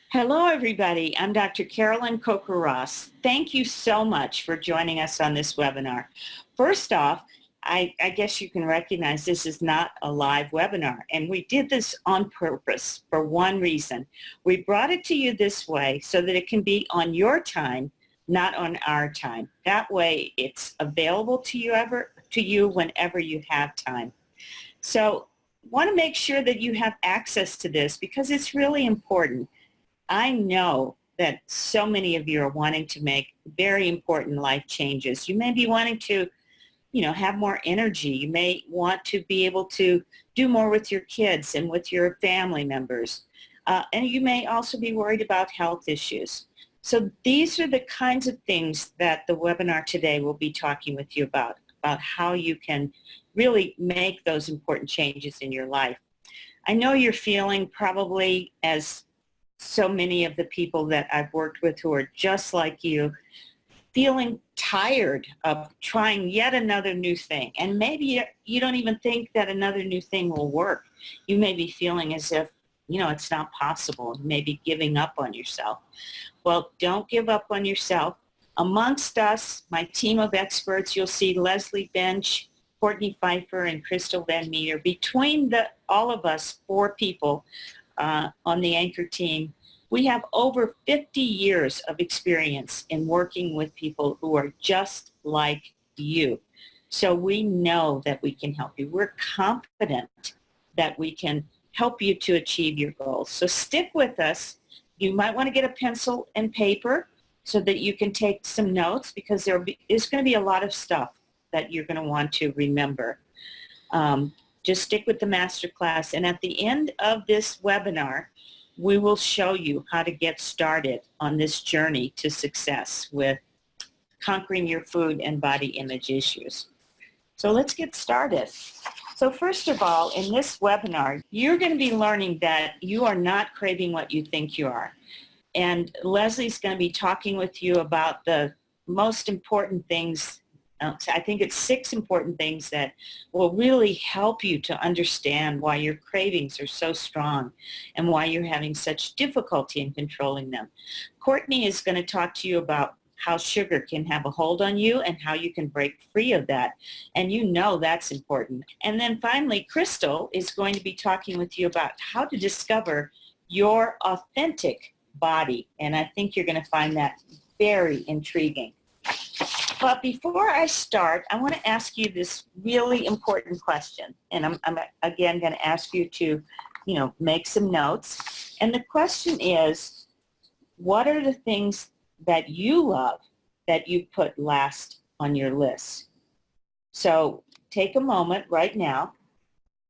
Hello, everybody. I'm Dr. Carolyn Coker-Ross. Thank you so much for joining us on this webinar. First off, I guess you can recognize this is not a live webinar, and we did this on purpose for one reason. We brought it to you this way so that it can be on your time, not on our time. That way, it's available to you whenever you have time. So, want to make sure that you have access to this because it's really important. I know that so many of you are wanting to make very important life changes. You may be wanting to, have more energy. You may want to be able to do more with your kids and with your family members. And you may also be worried about health issues. So these are the kinds of things that the webinar today will be talking with you about how you can really make those important changes in your life. I know you're feeling probably, as so many of the people that I've worked with who are just like you, feeling tired of trying yet another new thing. And maybe you don't even think that another new thing will work. You may be feeling as if, it's not possible, maybe giving up on yourself. Well, don't give up on yourself. Amongst us, my team of experts, you'll see Leslie Bench, Courtney Pfeiffer, and Crystal Van Meter. Between all of us, 4 people, on the Anchor team, we have over 50 years of experience in working with people who are just like you. So we know that we can help you. We're confident that we can help you to achieve your goals. So stick with us. You might want to get a pencil and paper so that you can take some notes because there's going to be a lot of stuff that you're going to want to remember. Just stick with the masterclass, and at the end of this webinar, we will show you how to get started on this journey to success with conquering your food and body image issues. So let's get started. So first of all, in this webinar, you're going to be learning that you are not craving what you think you are. And Leslie's going to be talking with you about the most important things. I think it's 6 important things that will really help you to understand why your cravings are so strong and why you're having such difficulty in controlling them. Courtney is going to talk to you about how sugar can have a hold on you and how you can break free of that. And that's important. And then finally, Crystal is going to be talking with you about how to discover your authentic body. And I think you're going to find that very intriguing. But before I start, I want to ask you this really important question. And I'm again going to ask you to, make some notes. And the question is, what are the things that you love that you put last on your list? So take a moment right now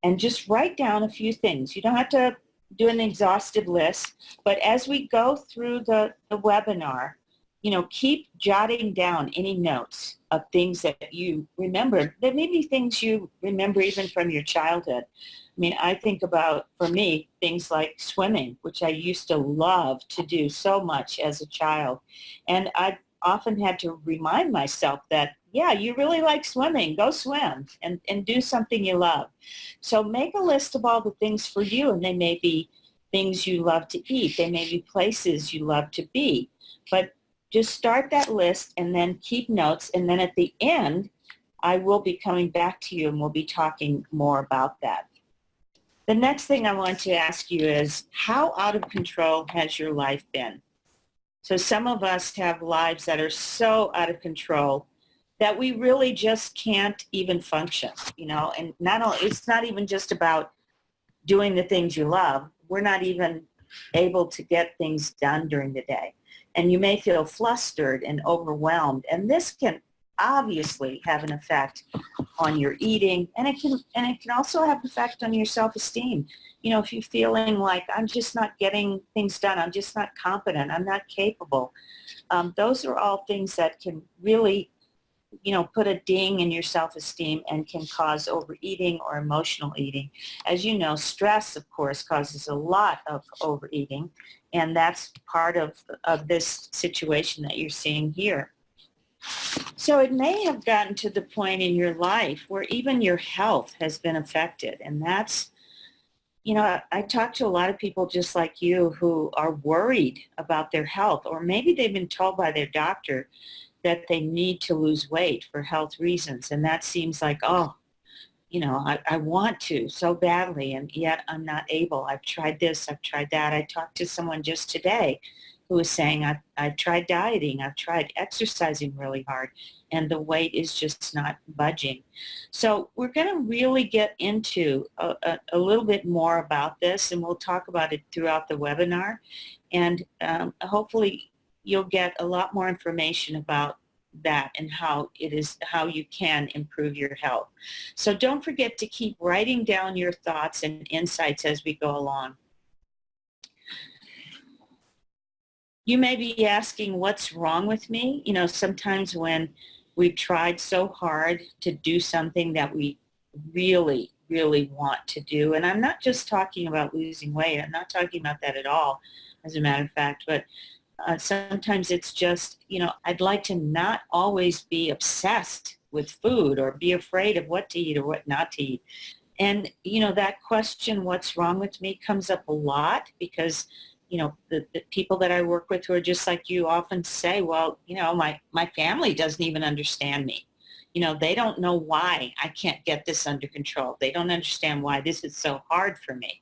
and just write down a few things. You don't have to do an exhaustive list, but as we go through the webinar, keep jotting down any notes of things that you remember. There may be things you remember even from your childhood. I mean, I think about, for me, things like swimming, which I used to love to do so much as a child. And I often had to remind myself that, yeah, you really like swimming. Go swim and do something you love. So make a list of all the things for you, and they may be things you love to eat. They may be places you love to be. But just start that list and then keep notes. And then at the end, I will be coming back to you and we'll be talking more about that. The next thing I want to ask you is, how out of control has your life been? So some of us have lives that are so out of control that we really just can't even function, and it's not even just about doing the things you love. We're not even able to get things done during the day. And you may feel flustered and overwhelmed. And this can obviously have an effect on your eating, and it can also have an effect on your self-esteem. If you're feeling like, I'm just not getting things done, I'm just not competent, I'm not capable. Those are all things that can really, put a ding in your self-esteem and can cause overeating or emotional eating. As you know, stress, of course, causes a lot of overeating, and that's part of this situation that you're seeing here. So it may have gotten to the point in your life where even your health has been affected, and that's, I talk to a lot of people just like you who are worried about their health, or maybe they've been told by their doctor that they need to lose weight for health reasons. And that seems like, oh, I want to so badly, and yet I'm not able. I've tried this, I've tried that. I talked to someone just today who was saying, I've tried dieting, I've tried exercising really hard, and the weight is just not budging. So we're going to really get into a little bit more about this, and we'll talk about it throughout the webinar. And hopefully you'll get a lot more information about that and how you can improve your health. So don't forget to keep writing down your thoughts and insights as we go along. You may be asking, what's wrong with me? Sometimes when we've tried so hard to do something that we really, really want to do, and I'm not just talking about losing weight, I'm not talking about that at all, as a matter of fact, but sometimes it's just, I'd like to not always be obsessed with food or be afraid of what to eat or what not to eat. And, that question, what's wrong with me, comes up a lot because, the people that I work with who are just like you often say, well, my family doesn't even understand me. They don't know why I can't get this under control. They don't understand why this is so hard for me.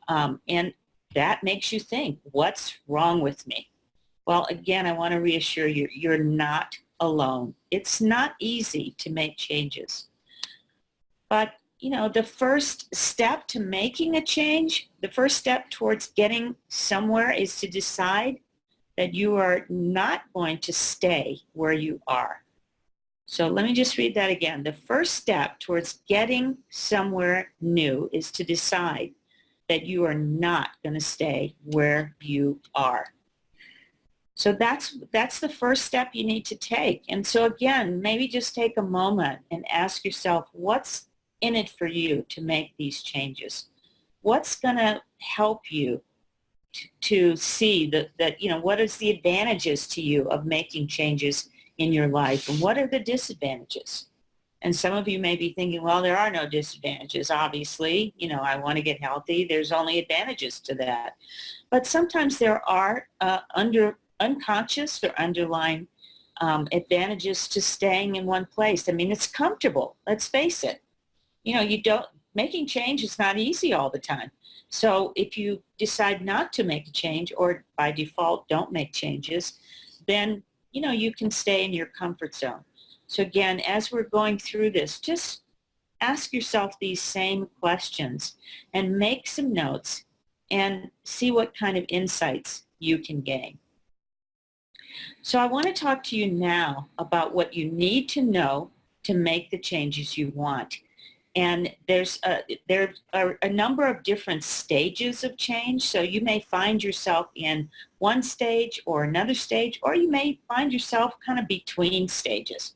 And that makes you think, what's wrong with me? Well, again, I want to reassure you, you're not alone. It's not easy to make changes. But, the first step to making a change, the first step towards getting somewhere is to decide that you are not going to stay where you are. So let me just read that again. The first step towards getting somewhere new is to decide that you are not going to stay where you are. So that's the first step you need to take. And so again, maybe just take a moment and ask yourself, what's in it for you to make these changes? What's going to help you to see that, what is the advantages to you of making changes in your life, and what are the disadvantages? And some of you may be thinking, well, there are no disadvantages, obviously. I want to get healthy. There's only advantages to that. But sometimes there are unconscious or underlying advantages to staying in one place. I mean, it's comfortable. Let's face it. Making change is not easy all the time. So if you decide not to make a change, or by default don't make changes, then, you can stay in your comfort zone. So again, as we're going through this, just ask yourself these same questions and make some notes and see what kind of insights you can gain. So I want to talk to you now about what you need to know to make the changes you want. And there are a number of different stages of change. So you may find yourself in one stage or another stage, or you may find yourself kind of between stages.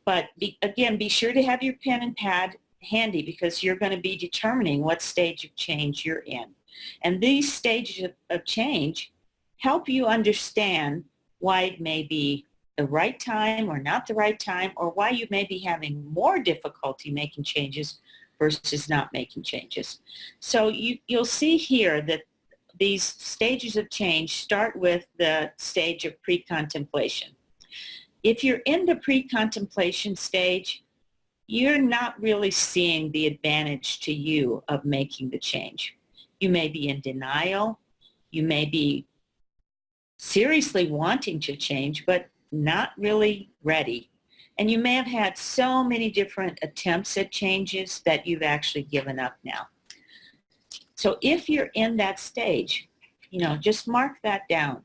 But again, be sure to have your pen and pad handy, because you're going to be determining what stage of change you're in. And these stages of change help you understand why it may be the right time or not the right time, or why you may be having more difficulty making changes versus not making changes. So you'll see here that these stages of change start with the stage of pre-contemplation. If you're in the pre-contemplation stage, you're not really seeing the advantage to you of making the change. You may be in denial. You may be seriously wanting to change, but not really ready. And you may have had so many different attempts at changes that you've actually given up now. So if you're in that stage, just mark that down,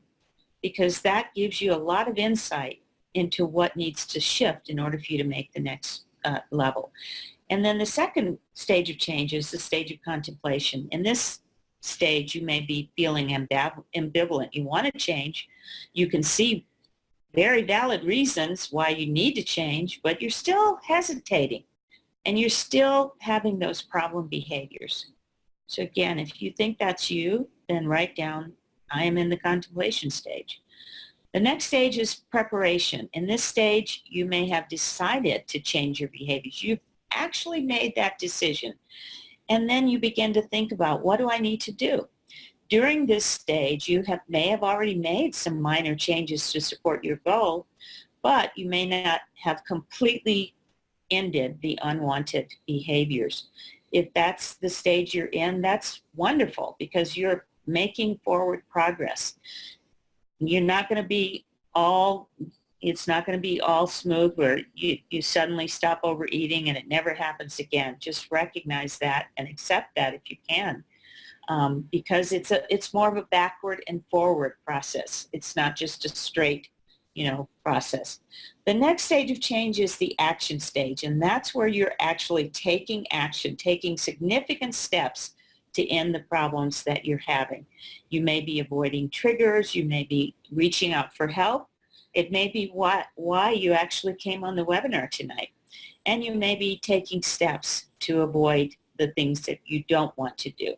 because that gives you a lot of insight into what needs to shift in order for you to make the next level. And then the second stage of change is the stage of contemplation. In this stage, you may be feeling ambivalent. You want to change. You can see very valid reasons why you need to change, but you're still hesitating and you're still having those problem behaviors. So again, if you think that's you, then write down, I am in the contemplation stage. The next stage is preparation. In this stage, you may have decided to change your behaviors. You've actually made that decision. And then you begin to think about, what do I need to do? During this stage, you may have already made some minor changes to support your goal, but you may not have completely ended the unwanted behaviors. If that's the stage you're in, that's wonderful because you're making forward progress. You're not going to be all, it's not going to be all smooth where you suddenly stop overeating and it never happens again. Just recognize that and accept that if you can. Because it's more of a backward and forward process. It's not just a straight, process. The next stage of change is the action stage, and that's where you're actually taking action, taking significant steps to end the problems that you're having. You may be avoiding triggers. You may be reaching out for help. It may be why you actually came on the webinar tonight. And you may be taking steps to avoid the things that you don't want to do.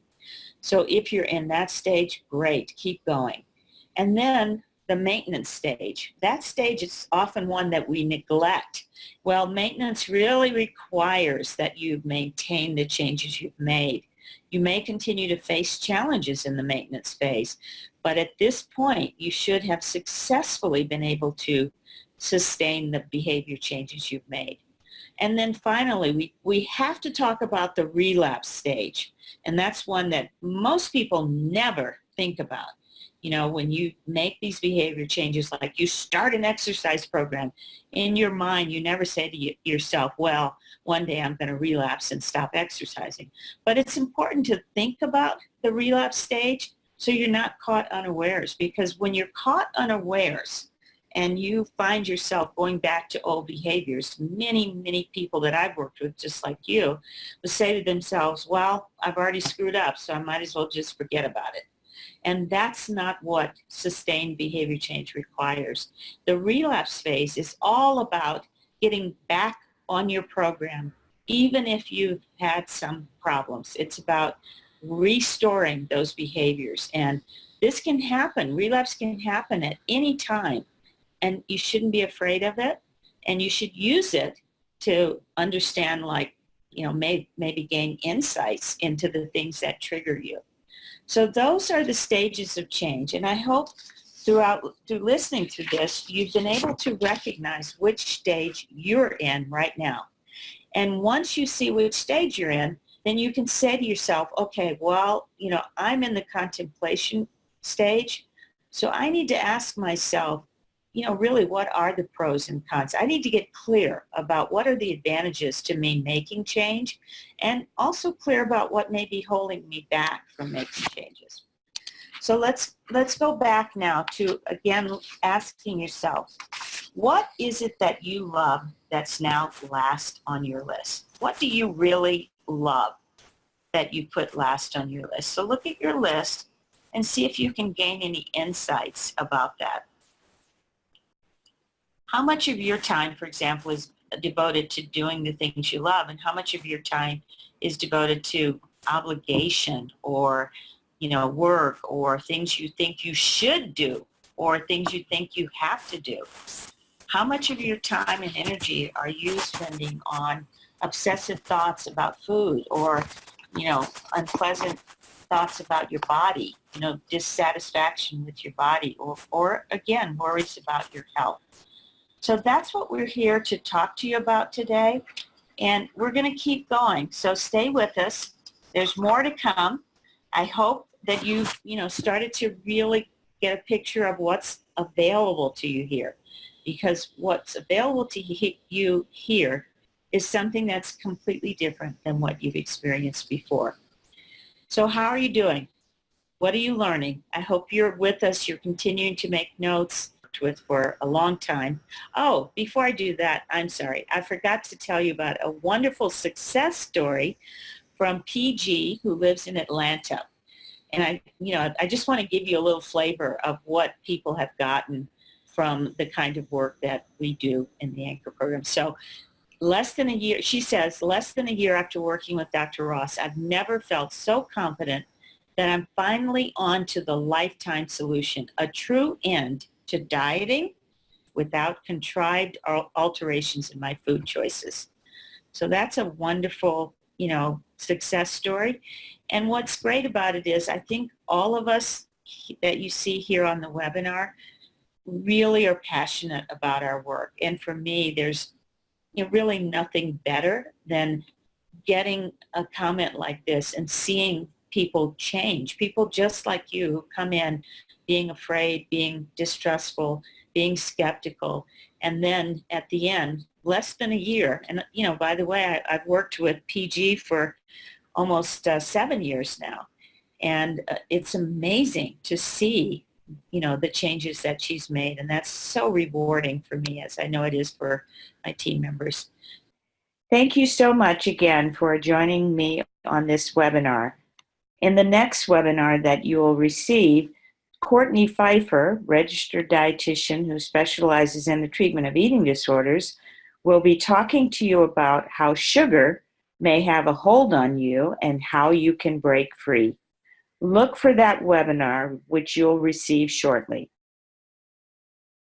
So if you're in that stage, great, keep going. And then the maintenance stage. That stage is often one that we neglect. Well, maintenance really requires that you maintain the changes you've made. You may continue to face challenges in the maintenance phase, but at this point, you should have successfully been able to sustain the behavior changes you've made. And then finally, we have to talk about the relapse stage. And that's one that most people never think about. When you make these behavior changes, like you start an exercise program, in your mind, you never say to yourself, well, one day I'm going to relapse and stop exercising. But it's important to think about the relapse stage so you're not caught unawares. Because when you're caught unawares, and you find yourself going back to old behaviors, many people that I've worked with, just like you, will say to themselves, well, I've already screwed up, so I might as well just forget about it. And that's not what sustained behavior change requires. The relapse phase is all about getting back on your program, even if you've had some problems. It's about restoring those behaviors. And this can happen. Relapse can happen at any time. And you shouldn't be afraid of it, and you should use it to understand, maybe gain insights into the things that trigger you. So those are the stages of change, and I hope through listening to this, you've been able to recognize which stage you're in right now. And once you see which stage you're in, then you can say to yourself, okay, well, I'm in the contemplation stage, so I need to ask myself, really, what are the pros and cons? I need to get clear about what are the advantages to me making change, and also clear about what may be holding me back from making changes. So let's go back now to, again, asking yourself, what is it that you love that's now last on your list? What do you really love that you put last on your list? So look at your list and see if you can gain any insights about that. How much of your time, for example, is devoted to doing the things you love, and how much of your time is devoted to obligation or, work or things you think you should do or things you think you have to do? How much of your time and energy are you spending on obsessive thoughts about food or, unpleasant thoughts about your body, dissatisfaction with your body or again, worries about your health? So that's what we're here to talk to you about today, and we're going to keep going. So stay with us. There's more to come. I hope that you've, started to really get a picture of what's available to you here, because what's available to you here is something that's completely different than what you've experienced before. So how are you doing? What are you learning? I hope you're with us. You're continuing to make notes with for a long time. Oh, before I do that, I'm sorry. I forgot to tell you about a wonderful success story from PG, who lives in Atlanta. And I just want to give you a little flavor of what people have gotten from the kind of work that we do in the Anchor program. So less than a year, she says, less than a year after working with Dr. Ross, I've never felt so confident that I'm finally on to the lifetime solution, a true end to dieting without contrived alterations in my food choices. So that's a wonderful, success story. And what's great about it is I think all of us that you see here on the webinar really are passionate about our work. And for me, there's really nothing better than getting a comment like this and seeing people change, people just like you who come in being afraid, being distrustful, being skeptical, and then at the end, less than a year, and by the way, I've worked with PG for almost 7 years now, and it's amazing to see the changes that she's made, and that's so rewarding for me, as I know it is for my team members. Thank you so much again for joining me on this webinar. In the next webinar that you will receive, Courtney Pfeiffer, registered dietitian who specializes in the treatment of eating disorders, will be talking to you about how sugar may have a hold on you and how you can break free. Look for that webinar, which you'll receive shortly.